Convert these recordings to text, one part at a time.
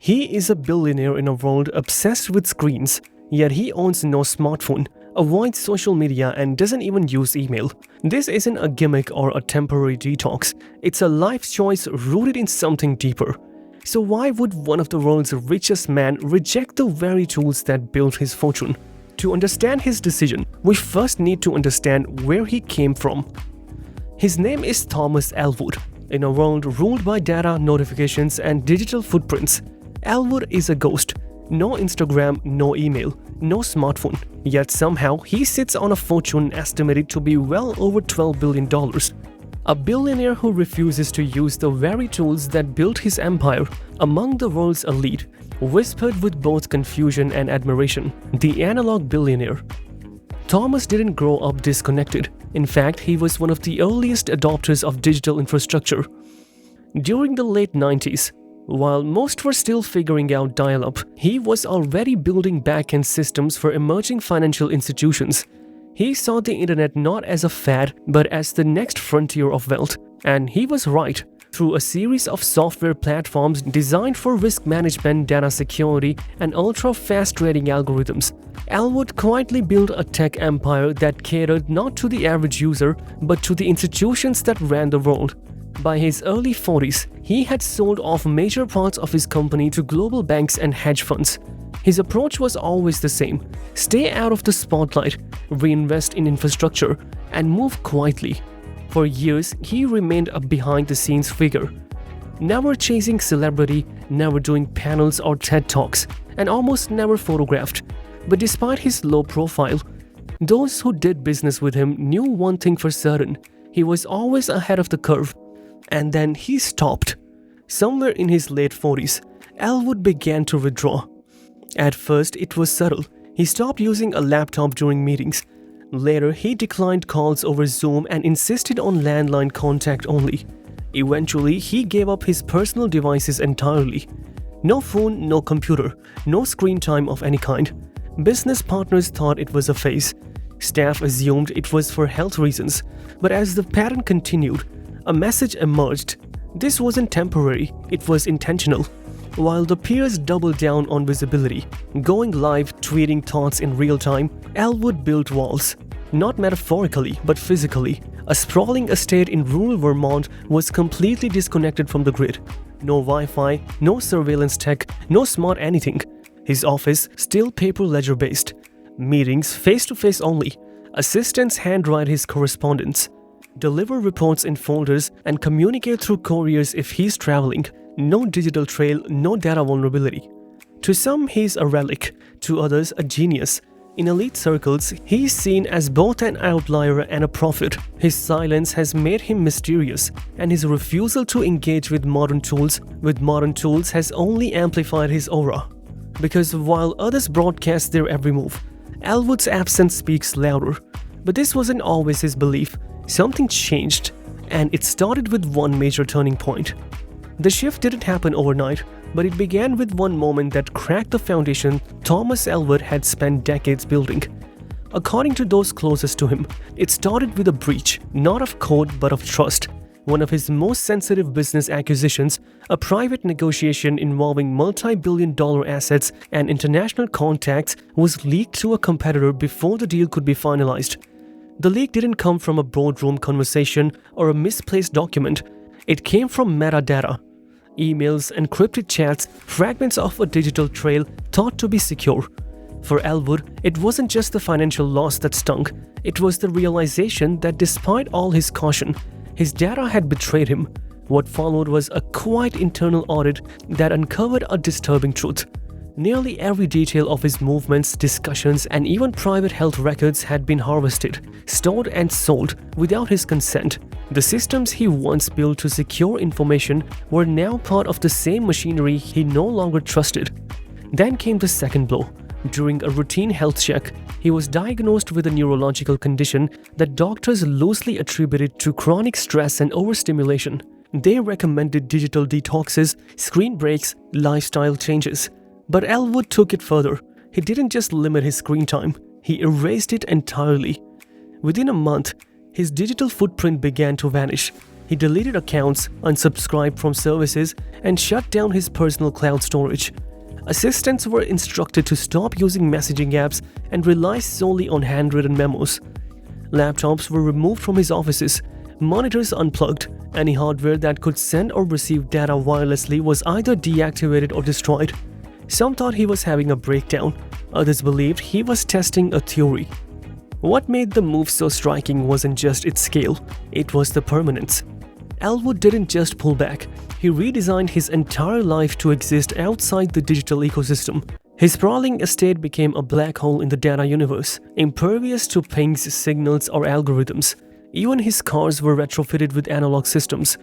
He is a billionaire in a world obsessed with screens, yet he owns no smartphone, avoids social media and doesn't even use email. This isn't a gimmick or a temporary detox, it's a life choice rooted in something deeper. So why would one of the world's richest men reject the very tools that built his fortune? To understand his decision, we first need to understand where he came from. His name is Thomas Elwood. In a world ruled by data, notifications and digital footprints, Elwood is a ghost. No Instagram, no email, no smartphone. Yet somehow he sits on a fortune estimated to be well over $12 billion. A billionaire who refuses to use the very tools that built his empire among the world's elite, whispered with both confusion and admiration, the analog billionaire. Thomas didn't grow up disconnected. In fact, he was one of the earliest adopters of digital infrastructure. During the late 90s, while most were still figuring out dial-up, he was already building back-end systems for emerging financial institutions. He saw the internet not as a fad, but as the next frontier of wealth. And he was right. Through a series of software platforms designed for risk management, data security, and ultra-fast trading algorithms, Elwood quietly built a tech empire that catered not to the average user, but to the institutions that ran the world. By his early 40s, he had sold off major parts of his company to global banks and hedge funds. His approach was always the same: stay out of the spotlight, reinvest in infrastructure, and move quietly. For years, he remained a behind-the-scenes figure, never chasing celebrity, never doing panels or TED Talks, and almost never photographed. But despite his low profile, those who did business with him knew one thing for certain: he was always ahead of the curve. And then he stopped. Somewhere in his late 40s, Elwood began to withdraw. At first, it was subtle. He stopped using a laptop during meetings. Later, he declined calls over Zoom and insisted on landline contact only. Eventually, he gave up his personal devices entirely. No phone, no computer, no screen time of any kind. Business partners thought it was a phase. Staff assumed it was for health reasons. But as the pattern continued, a message emerged. This wasn't temporary, it was intentional. While the peers doubled down on visibility, going live, tweeting thoughts in real time, Elwood built walls. Not metaphorically, but physically. A sprawling estate in rural Vermont was completely disconnected from the grid. No Wi-Fi, no surveillance tech, no smart anything. His office still paper ledger based. Meetings face-to-face only. Assistants handwrite his correspondence, deliver reports in folders, and communicate through couriers if he's traveling. No digital trail, no data vulnerability. To some, he's a relic. To others, a genius. In elite circles, he's seen as both an outlier and a prophet. His silence has made him mysterious, and his refusal to engage with modern tools has only amplified his aura. Because while others broadcast their every move, Elwood's absence speaks louder. But this wasn't always his belief. Something changed, and it started with one major turning point. The shift didn't happen overnight, but it began with one moment that cracked the foundation Thomas Elwood had spent decades building. According to those closest to him, it started with a breach, not of code but of trust. One of his most sensitive business acquisitions, a private negotiation involving multi-billion-dollar assets and international contacts, was leaked to a competitor before the deal could be finalized. The leak didn't come from a boardroom conversation or a misplaced document. It came from metadata. Emails, encrypted chats, fragments of a digital trail thought to be secure. For Elwood, it wasn't just the financial loss that stung. It was the realization that despite all his caution, his data had betrayed him. What followed was a quiet internal audit that uncovered a disturbing truth. Nearly every detail of his movements, discussions, and even private health records had been harvested, stored, and sold without his consent. The systems he once built to secure information were now part of the same machinery he no longer trusted. Then came the second blow. During a routine health check, he was diagnosed with a neurological condition that doctors loosely attributed to chronic stress and overstimulation. They recommended digital detoxes, screen breaks, lifestyle changes. But Elwood took it further. He didn't just limit his screen time, he erased it entirely. Within a month, his digital footprint began to vanish. He deleted accounts, unsubscribed from services, and shut down his personal cloud storage. Assistants were instructed to stop using messaging apps and rely solely on handwritten memos. Laptops were removed from his offices, monitors unplugged. Any hardware that could send or receive data wirelessly was either deactivated or destroyed. Some thought he was having a breakdown, others believed he was testing a theory. What made the move so striking wasn't just its scale, it was the permanence. Elwood didn't just pull back, he redesigned his entire life to exist outside the digital ecosystem. His sprawling estate became a black hole in the data universe, impervious to pings, signals, or algorithms. Even his cars were retrofitted with analog systems,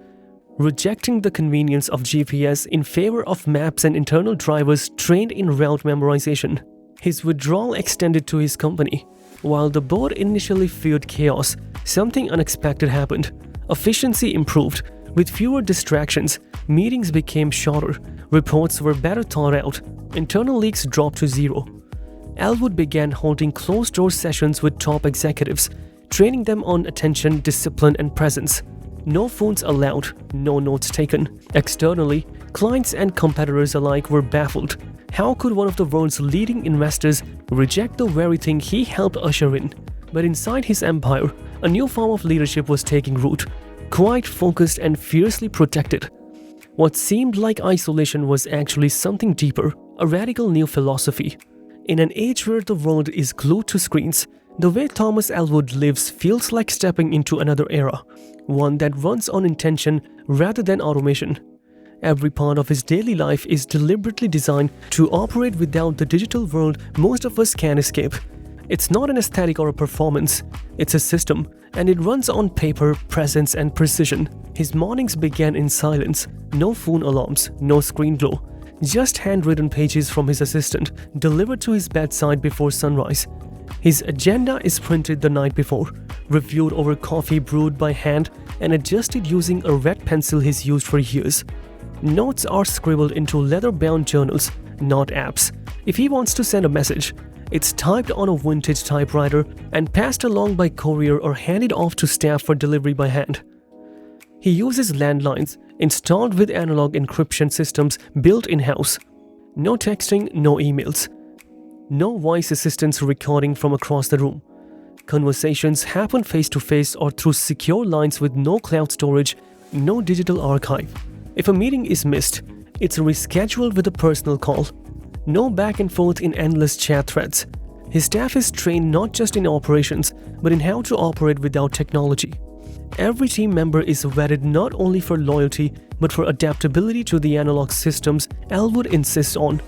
rejecting the convenience of GPS in favor of maps and internal drivers trained in route memorization. His withdrawal extended to his company. While the board initially feared chaos, something unexpected happened. Efficiency improved. With fewer distractions, meetings became shorter, reports were better thought out, internal leaks dropped to zero. Elwood began holding closed-door sessions with top executives, training them on attention, discipline, and presence. No phones allowed, no notes taken. Externally, clients and competitors alike were baffled. How could one of the world's leading investors reject the very thing he helped usher in? But inside his empire, a new form of leadership was taking root, quiet, focused, and fiercely protected. What seemed like isolation was actually something deeper, a radical new philosophy. In an age where the world is glued to screens, the way Thomas Elwood lives feels like stepping into another era, one that runs on intention rather than automation. Every part of his daily life is deliberately designed to operate without the digital world most of us can't escape. It's not an aesthetic or a performance, it's a system, and it runs on paper, presence, and precision. His mornings began in silence, no phone alarms, no screen glow, just handwritten pages from his assistant delivered to his bedside before sunrise. His agenda is printed the night before, reviewed over coffee brewed by hand, and adjusted using a red pencil he's used for years. Notes are scribbled into leather-bound journals, not apps. If he wants to send a message, it's typed on a vintage typewriter and passed along by courier or handed off to staff for delivery by hand. He uses landlines, installed with analog encryption systems built in-house. No texting, no emails. No voice assistants recording from across the room. Conversations happen face-to-face or through secure lines with no cloud storage, no digital archive. If a meeting is missed, it's rescheduled with a personal call. No back and forth in endless chat threads. His staff is trained not just in operations, but in how to operate without technology. Every team member is vetted not only for loyalty, but for adaptability to the analog systems Elwood insists on.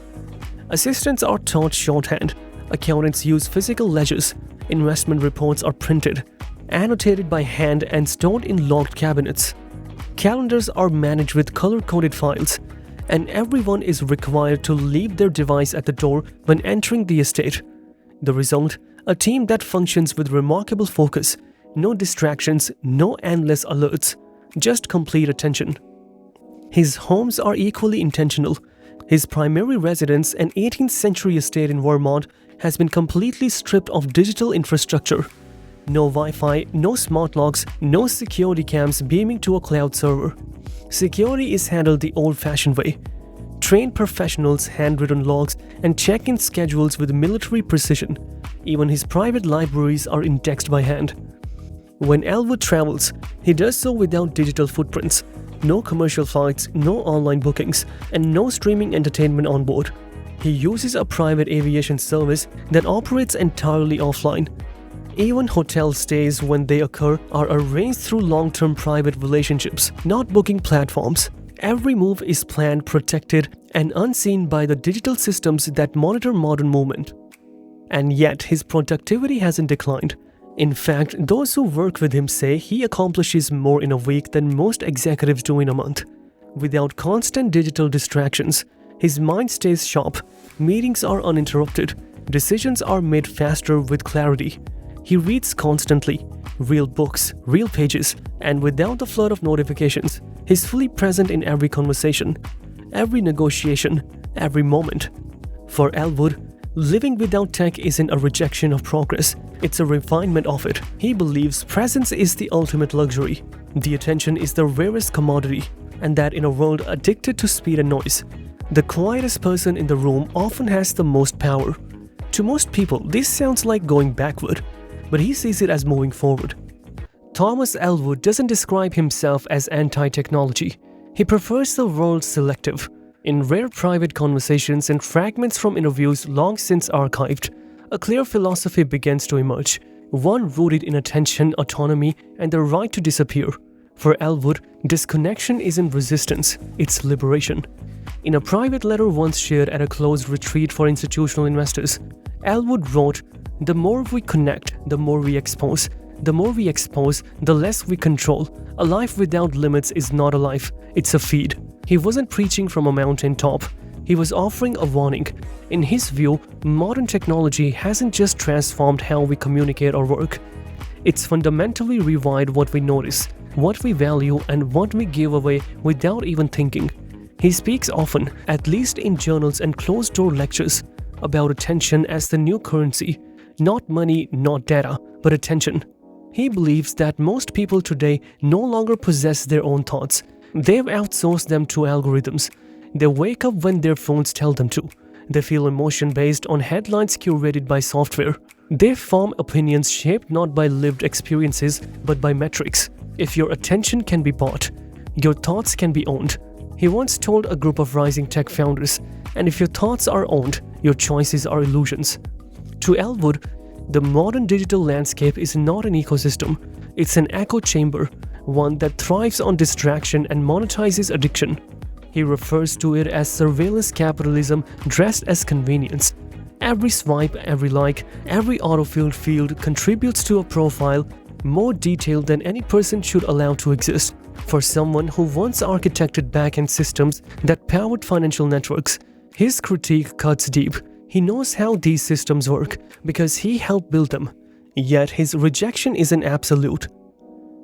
Assistants are taught shorthand. Accountants use physical ledgers. Investment reports are printed, annotated by hand and stored in locked cabinets. Calendars are managed with color-coded files, and everyone is required to leave their device at the door when entering the estate. The result? A team that functions with remarkable focus, no distractions, no endless alerts, just complete attention. His homes are equally intentional. His primary residence, an 18th century estate in Vermont, has been completely stripped of digital infrastructure. No Wi-Fi, no smart locks, no security cams beaming to a cloud server. Security is handled the old-fashioned way. Trained professionals, handwritten logs, and check-in schedules with military precision. Even his private libraries are indexed by hand. When Elwood travels, he does so without digital footprints. No commercial flights, no online bookings, and no streaming entertainment on board. He uses a private aviation service that operates entirely offline. Even hotel stays, when they occur, are arranged through long-term private relationships, not booking platforms. Every move is planned, protected, and unseen by the digital systems that monitor modern movement. And yet, his productivity hasn't declined. In fact, those who work with him say he accomplishes more in a week than most executives do in a month. Without constant digital distractions, his mind stays sharp, meetings are uninterrupted, decisions are made faster with clarity. He reads constantly, real books, real pages, and without the flood of notifications. He's fully present in every conversation, every negotiation, every moment. For Elwood, Living without tech isn't a rejection of progress, it's a refinement of it. He believes presence is the ultimate luxury, the attention is the rarest commodity, and that in a world addicted to speed and noise, the quietest person in the room often has the most power. To most people, this sounds like going backward, but he sees it as moving forward. Thomas Elwood doesn't describe himself as anti-technology. He prefers the world selective. In rare private conversations and fragments from interviews long since archived, a clear philosophy begins to emerge, one rooted in attention, autonomy, and the right to disappear. For Elwood, disconnection isn't resistance, it's liberation. In a private letter once shared at a closed retreat for institutional investors, Elwood wrote, "The more we connect, the more we expose. The more we expose, the less we control. A life without limits is not a life, it's a feed." He wasn't preaching from a mountain top. He was offering a warning. In his view, modern technology hasn't just transformed how we communicate or work. It's fundamentally rewired what we notice, what we value, and what we give away without even thinking. He speaks often, at least in journals and closed-door lectures, about attention as the new currency. Not money, not data, but attention. He believes that most people today no longer possess their own thoughts. They've outsourced them to algorithms. They wake up when their phones tell them to. They feel emotion based on headlines curated by software. They form opinions shaped not by lived experiences but by metrics. If your attention can be bought, your thoughts can be owned. He once told a group of rising tech founders, and if your thoughts are owned, your choices are illusions. To Elwood, the modern digital landscape is not an ecosystem, it's an echo chamber, one that thrives on distraction and monetizes addiction. He refers to it as surveillance capitalism dressed as convenience. Every swipe, every like, every autofilled field contributes to a profile more detailed than any person should allow to exist. For someone who once architected back-end systems that powered financial networks, his critique cuts deep. He knows how these systems work because he helped build them. Yet his rejection isn't absolute.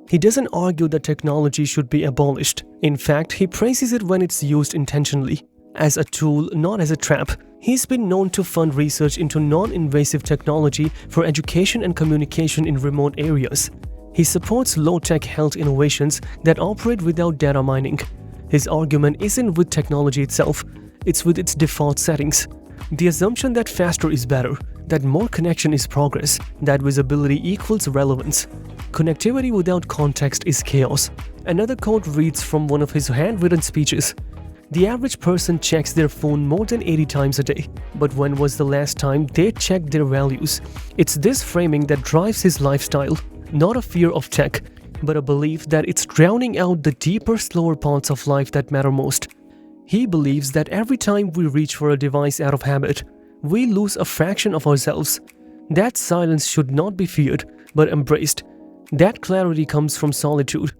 He doesn't argue that technology should be abolished. In fact, he praises it when it's used intentionally, as a tool, not as a trap. He's been known to fund research into non-invasive technology for education and communication in remote areas. He supports low-tech health innovations that operate without data mining. His argument isn't with technology itself, it's with its default settings. The assumption that faster is better, that more connection is progress, that visibility equals relevance. Connectivity without context is chaos. Another quote reads from one of his handwritten speeches. The average person checks their phone more than 80 times a day. But when was the last time they checked their values? It's this framing that drives his lifestyle. Not a fear of tech, but a belief that it's drowning out the deeper, slower parts of life that matter most. He believes that every time we reach for a device out of habit, we lose a fraction of ourselves. That silence should not be feared, but embraced. That clarity comes from solitude,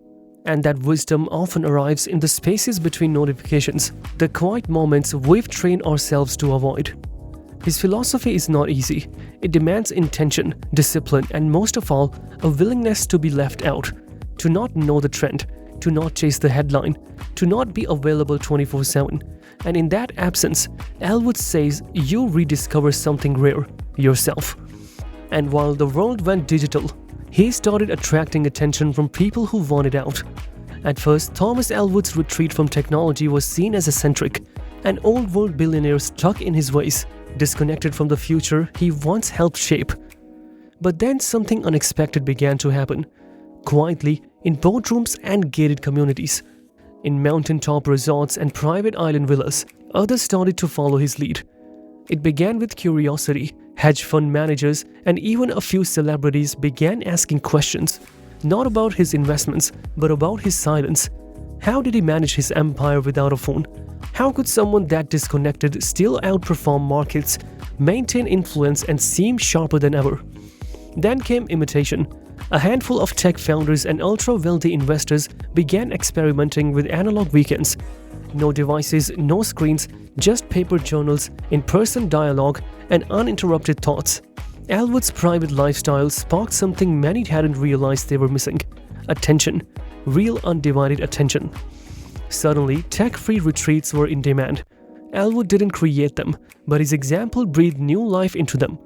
and that wisdom often arrives in the spaces between notifications, the quiet moments we've trained ourselves to avoid. His philosophy is not easy. It demands intention, discipline, and most of all, a willingness to be left out, to not know the trend, to not chase the headline, to not be available 24/7. And in that absence, Elwood says you rediscover something rare, yourself. And while the world went digital, he started attracting attention from people who wanted out. At first, Thomas Elwood's retreat from technology was seen as eccentric, an old-world billionaire stuck in his ways, disconnected from the future he once helped shape. But then something unexpected began to happen, quietly in boardrooms and gated communities. In mountaintop resorts and private island villas, others started to follow his lead. It began with curiosity. Hedge fund managers and even a few celebrities began asking questions, not about his investments, but about his silence. How did he manage his empire without a phone? How could someone that disconnected still outperform markets, maintain influence, and seem sharper than ever? Then came imitation. A handful of tech founders and ultra-wealthy investors began experimenting with analog weekends. No devices, no screens, just paper journals, in-person dialogue, and uninterrupted thoughts. Elwood's private lifestyle sparked something many hadn't realized they were missing: attention, real undivided attention. Suddenly, tech-free retreats were in demand. Elwood didn't create them, but his example breathed new life into them.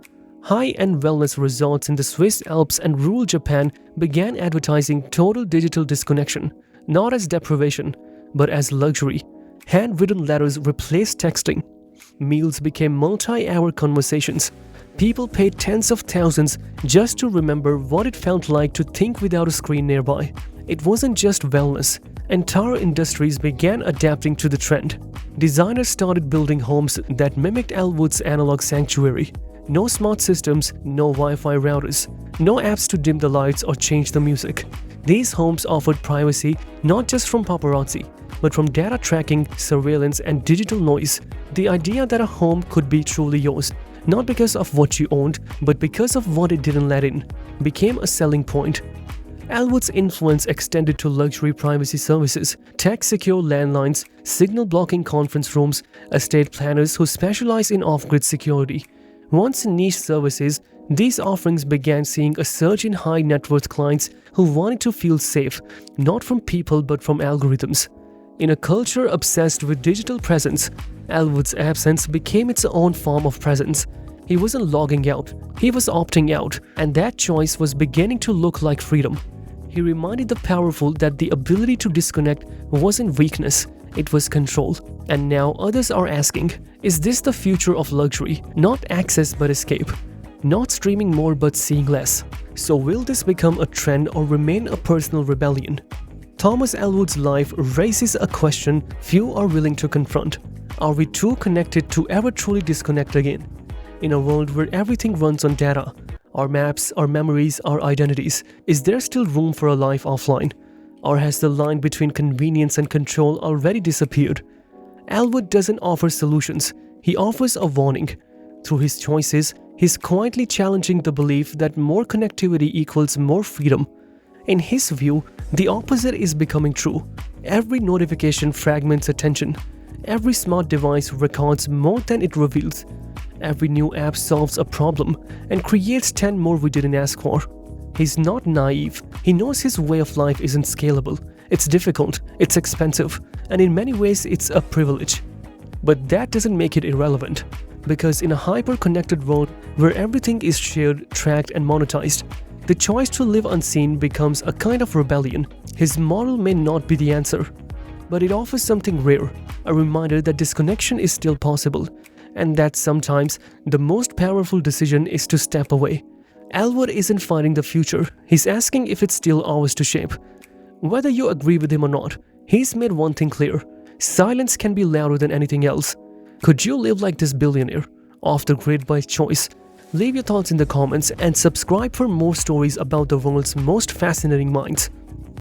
High-end wellness resorts in the Swiss Alps and rural Japan began advertising total digital disconnection, not as deprivation, but as luxury. Handwritten letters replaced texting. Meals became multi-hour conversations. People paid tens of thousands just to remember what it felt like to think without a screen nearby. It wasn't just wellness. Entire industries began adapting to the trend. Designers started building homes that mimicked Elwood's analog sanctuary. No smart systems, no Wi-Fi routers, no apps to dim the lights or change the music. These homes offered privacy not just from paparazzi, but from data tracking, surveillance, and digital noise. The idea that a home could be truly yours, not because of what you owned, but because of what it didn't let in, became a selling point. Elwood's influence extended to luxury privacy services, tech-secure landlines, signal-blocking conference rooms, estate planners who specialize in off-grid security. Once in niche services, these offerings began seeing a surge in high-net-worth clients who wanted to feel safe, not from people but from algorithms. In a culture obsessed with digital presence, Elwood's absence became its own form of presence. He wasn't logging out, he was opting out, and that choice was beginning to look like freedom. He reminded the powerful that the ability to disconnect wasn't weakness, it was control. And now others are asking, is this the future of luxury? Not access but escape. Not streaming more but seeing less. So will this become a trend or remain a personal rebellion? Thomas Elwood's life raises a question few are willing to confront. Are we too connected to ever truly disconnect again? In a world where everything runs on data, our maps, our memories, our identities, is there still room for a life offline? Or has the line between convenience and control already disappeared? Elwood doesn't offer solutions, he offers a warning. Through his choices, he's quietly challenging the belief that more connectivity equals more freedom. In his view, the opposite is becoming true. Every notification fragments attention. Every smart device records more than it reveals. Every new app solves a problem and creates 10 more we didn't ask for. He's not naive. He knows his way of life isn't scalable. It's difficult, it's expensive, and in many ways it's a privilege. But that doesn't make it irrelevant. Because in a hyper-connected world where everything is shared, tracked, and monetized, the choice to live unseen becomes a kind of rebellion. His model may not be the answer, but it offers something rare, a reminder that disconnection is still possible, and that sometimes the most powerful decision is to step away. Elwood isn't fighting the future, he's asking if it's still ours to shape. Whether you agree with him or not, he's made one thing clear: silence can be louder than anything else. Could you live like this billionaire, off the grid by choice? Leave your thoughts in the comments and subscribe for more stories about the world's most fascinating minds.